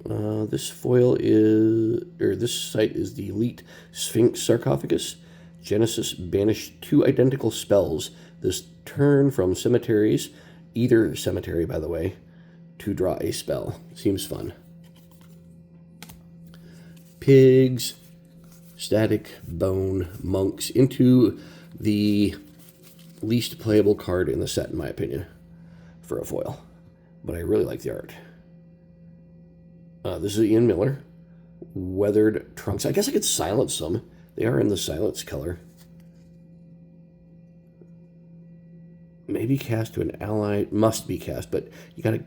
This foil is, or this site is the Elite Sphinx Sarcophagus. Genesis banished 2 identical spells this turn from cemeteries, either cemetery, by the way, to draw a spell. Seems fun. Pigs, Static Bone, Monks, into the least playable card in the set, in my opinion, for a foil. But I really like the art. This is Ian Miller. Weathered Trunks. I guess I could silence them. They are in the silence color. Maybe cast to an ally. Must be cast, but you gotta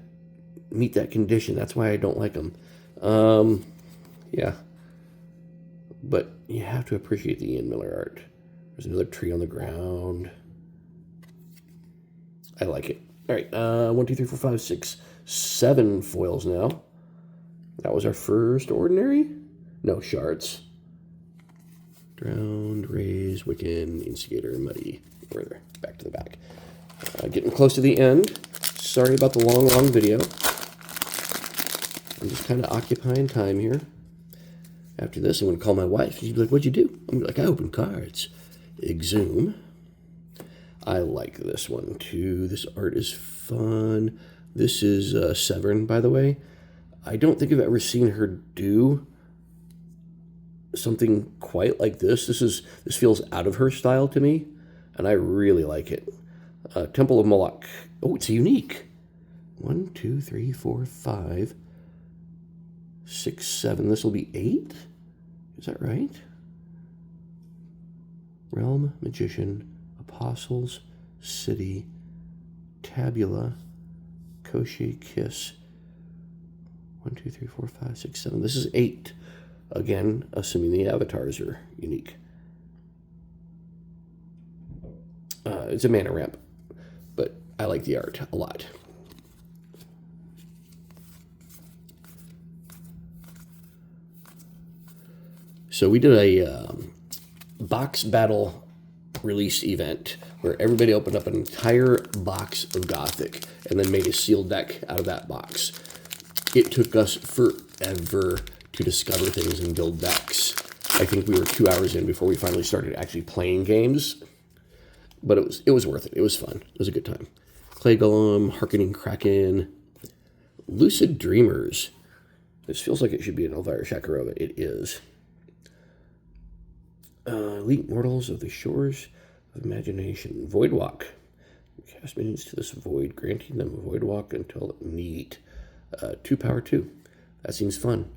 meet that condition. That's why I don't like them. Yeah. But you have to appreciate the Ian Miller art. There's another tree on the ground. I like it. All right, 1, 2, 3, 4, 5, 6, 7 foils now. That was our first ordinary. No, shards. Drowned, Raise, Wiccan, Instigator, Muddy. We're there. Back to the back. Getting close to the end. Sorry about the long video. I'm just kind of occupying time here. After this, I'm going to call my wife. She's like, what'd you do? I'm going to be like, I opened cards. Exhume. I like this one, too. This art is fun. This is Severn, by the way. I don't think I've ever seen her do something quite like this. This feels out of her style to me, and I really like it. Temple of Moloch. Oh, it's unique. 1, 2, 3, 4, 5, 6, 7. This will be 8? Is that right? Realm, Magician, Apostles, City, Tabula, Koshi, Kiss. 1, 2, 3, 4, 5, 6, 7. This is 8. Again, assuming the avatars are unique. It's a mana ramp, but I like the art a lot. So we did a box battle release event where everybody opened up an entire box of Gothic and then made a sealed deck out of that box. It took us forever to discover things and build decks. I think we were 2 hours in before we finally started actually playing games. But it was worth it. It was fun. It was a good time. Clay Golem, Harkening Kraken, Lucid Dreamers. This feels like it should be an Elvira Shakarova. It is. Elite Mortals of the Shores of Imagination. Voidwalk. Cast minions to this void, granting them a Voidwalk until need. 2 power 2. That seems fun.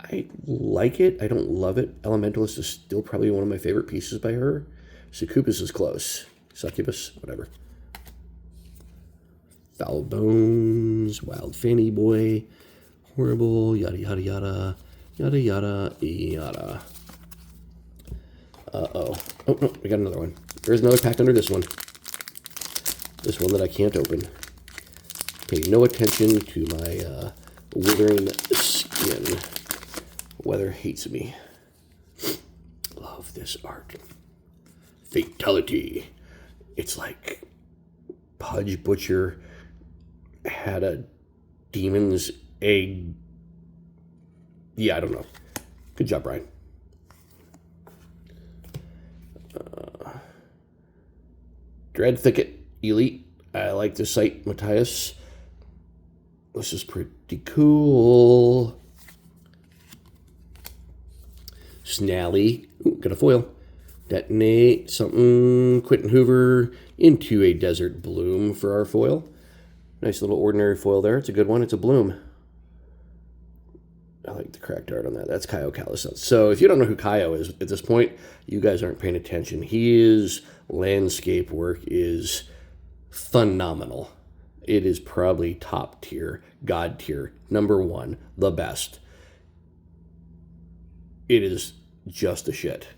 I like it. I don't love it. Elementalist is still probably one of my favorite pieces by her. Succubus is close. Succubus, whatever. Foul Bones, Wild Fanny Boy, Horrible, yada yada yada, yada yada yada. Oh no, we got another one. There's another pack under this one. This one that I can't open. Pay no attention to my withering skin. Weather hates me. Love this art. Fatality. It's like Pudge Butcher had a demon's egg. Yeah, I don't know. Good job, Brian. Dread Thicket Elite. I like this site, Matthias. This is pretty cool. Snally. Ooh, got a foil. Detonate something. Quentin Hoover into a Desert Bloom for our foil. Nice little ordinary foil there. It's a good one. It's a bloom. I like the cracked art on that. That's Kaio Calisel. So if you don't know who Kaio is at this point, you guys aren't paying attention. His landscape work is phenomenal. It is probably top tier, God tier, #1, the best. It is just a shit.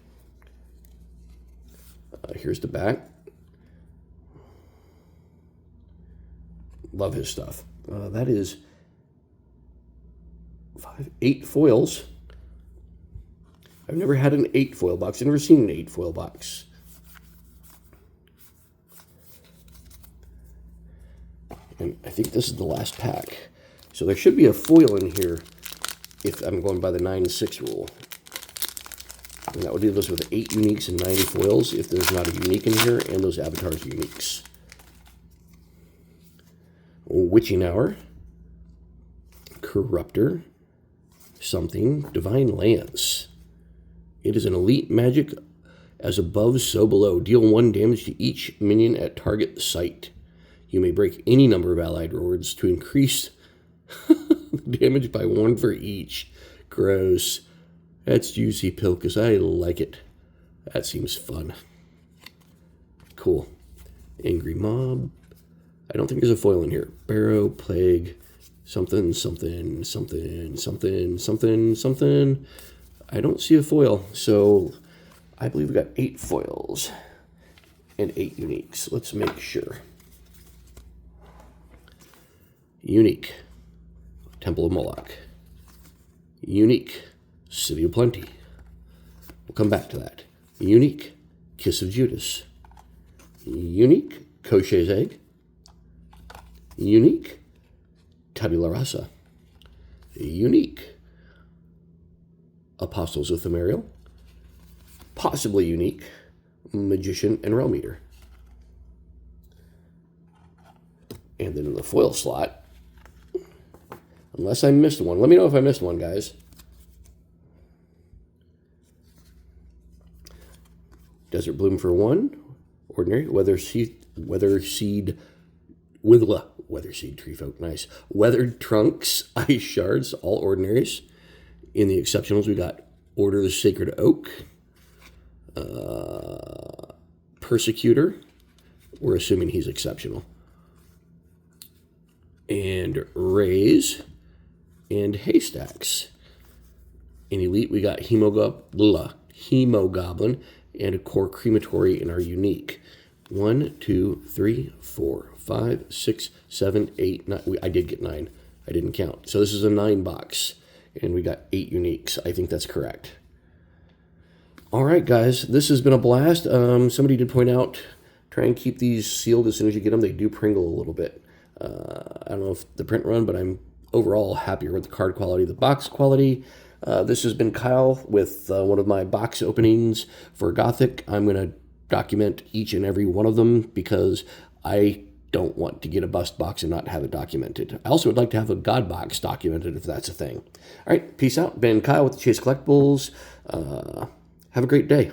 Here's the back. Love his stuff. That is 8 foils. I've never had an 8 foil box. I've never seen an 8 foil box. And I think this is the last pack. So there should be a foil in here if I'm going by the 9-6 rule. And that would leave us with 8 uniques and 90 foils if there's not a unique in here, and those avatars are uniques. Witching Hour, Corruptor, something, Divine Lance. It is an elite magic, as above, so below. Deal 1 damage to each minion at target site. You may break any number of allied wards to increase damage by 1 for each. Gross. That's juicy pill, because I like it. That seems fun. Cool. Angry Mob. I don't think there's a foil in here. Barrow, Plague, something, something, something, something, something, something. I don't see a foil, so I believe we got 8 foils and 8 uniques. Let's make sure. Unique. Temple of Moloch. Unique. City of Plenty. We'll come back to that. Unique. Kiss of Judas. Unique. Koshay's Egg. Unique. Tabula Rasa. Unique. Apostles of Themerial. Possibly unique. Magician and Realm Eater. And then in the foil slot, unless I missed one. Let me know if I missed one, guys. Desert Bloom for 1. Ordinary. Weatherseed Tree Folk. Nice. Weathered Trunks. Ice Shards. All ordinaries. In the exceptionals, we got Order of the Sacred Oak. Persecutor. We're assuming he's exceptional. And Rays. And Haystacks. In Elite, we got Hemogoblin and a Core Crematory in our unique. 1, 2, 3, 4, 5, 6, 7, 8, 9. I did get 9. I didn't count. So this is a 9 box. And we got 8 uniques. I think that's correct. All right, guys, this has been a blast. Somebody did point out, try and keep these sealed as soon as you get them. They do pringle a little bit. I don't know if the print run, but I'm overall happier with the card quality, the box quality. This has been Kyle with one of my box openings for Gothic. I'm going to document each and every one of them because I don't want to get a bust box and not have it documented. I also would like to have a God box documented if that's a thing. All right, peace out. Ben Kyle with the Chase Collectibles. Have a great day.